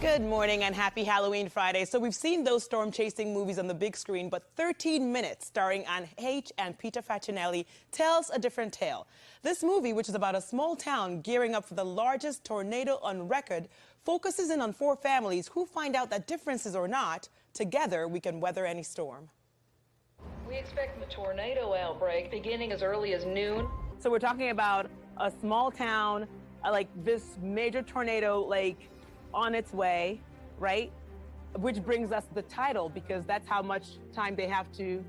Good morning and happy Halloween Friday. So we've seen those storm-chasing movies on the big screen, but 13 Minutes, starring Anne Heche and Peter Facinelli, tells a different tale. This movie, which is about a small town gearing up for the largest tornado on record, focuses in on four families who find out that differences or not, together we can weather any storm. We expect a tornado outbreak beginning as early as noon. So we're talking about a small town, like this major tornado, like on its way, right? Which brings us the title, because that's how much time they have to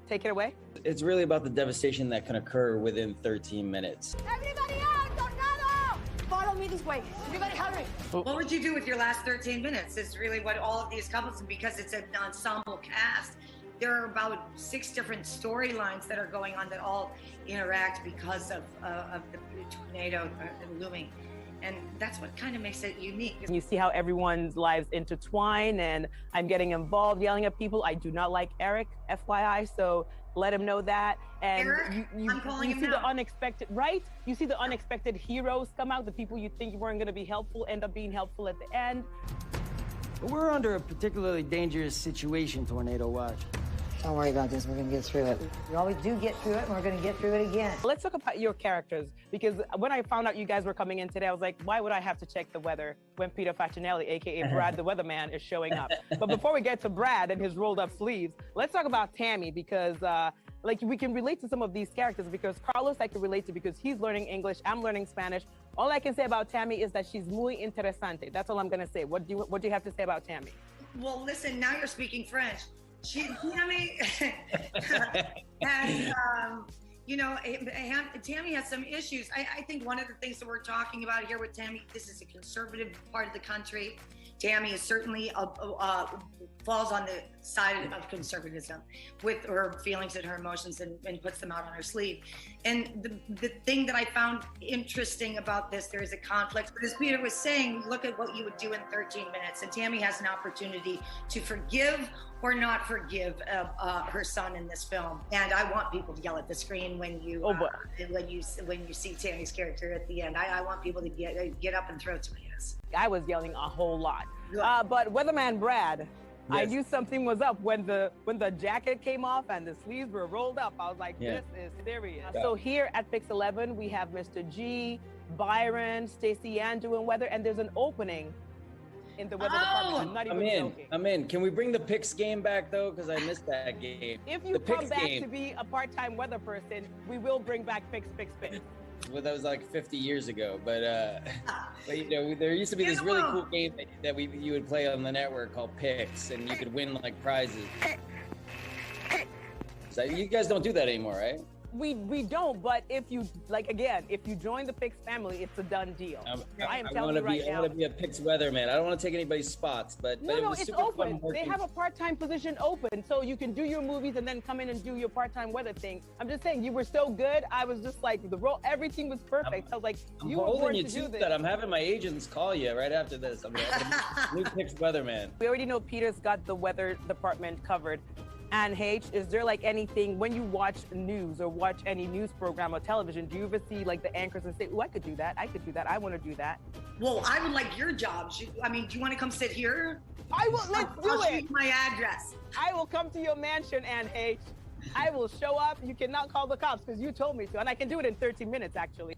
take it away. It's really about the devastation that can occur within 13 minutes. Everybody out! Tornado! Follow me this way. Everybody hurry. What would you do with your last 13 minutes? Is really what all of these couples, and because it's an ensemble cast, there are about 6 different storylines that are going on that all interact because of the tornado looming. And that's what kind of makes it unique. You see how everyone's lives intertwine, and I'm getting involved, yelling at people. I do not like Eric, FYI, so let him know that. And Eric? I'm calling him see now. The unexpected, right? You see the unexpected heroes come out, the people you think weren't going to be helpful end up being helpful at the end. We're under a particularly dangerous situation, Tornado Watch. Don't worry about this, we're gonna get through it. We always do get through it, and we're gonna get through it again. Let's talk about your characters, because when I found out you guys were coming in today, I was like, why would I have to check the weather when Peter Facinelli, aka Brad the Weatherman, is showing up? But before we get to Brad and his rolled up sleeves, let's talk about Tammy, because like we can relate to some of these characters, because Carlos I can relate to because he's learning English, I'm learning Spanish. All I can say about Tammy is that she's muy interesante. That's all I'm gonna say. What do you have to say about Tammy? Well, listen, now you're speaking French. Tammy has, Tammy has some issues. I think one of the things that we're talking about here with Tammy, this is a conservative part of the country. Tammy is certainly falls on the side of conservatism with her feelings and her emotions, and puts them out on her sleeve. And the thing that I found interesting about this, there is a conflict. But as Peter was saying, look at what you would do in 13 minutes. And Tammy has an opportunity to forgive or not forgive her son in this film. And I want people to yell at the screen when you see Tammy's character at the end. I want people to get up and throw tomatoes. I was yelling a whole lot. But Weatherman Brad, yes. I knew something was up when the jacket came off and the sleeves were rolled up. I was like, this is serious. Yeah. So here at PIX11, we have Mr. G, Byron, Stacey Ann doing weather, and there's an opening in the weather department. I'm not even joking. I'm in. Can we bring the PIX game back, though? Because I missed that game. If you come back to be a part-time weather person, we will bring back PIX. Well, that was like 50 years ago, but there used to be this really cool game that you would play on the network called PIX, and you could win like prizes. So you guys don't do that anymore, right? We don't, but if you join the PIX family, it's a done deal. I want to be a PIX weatherman. I don't want to take anybody's spots, but no, it's open. They have a part-time position open, so you can do your movies and then come in and do your part-time weather thing. I'm just saying, you were so good. I was just like, everything was perfect. I was like, you were born to do this. I'm having my agents call you right after this. I'm a new PIX weatherman. We already know Peter's got the weather department covered. Anne Heche, is there like anything, when you watch news or watch any news program or television, do you ever see like the anchors and say, oh, I could do that, I want to do that? Well, I would like your job. Do you want to come sit here? Let's do it. I'll shoot my address. I will come to your mansion, Anne Heche. I will show up. You cannot call the cops because you told me to, and I can do it in 13 minutes, actually.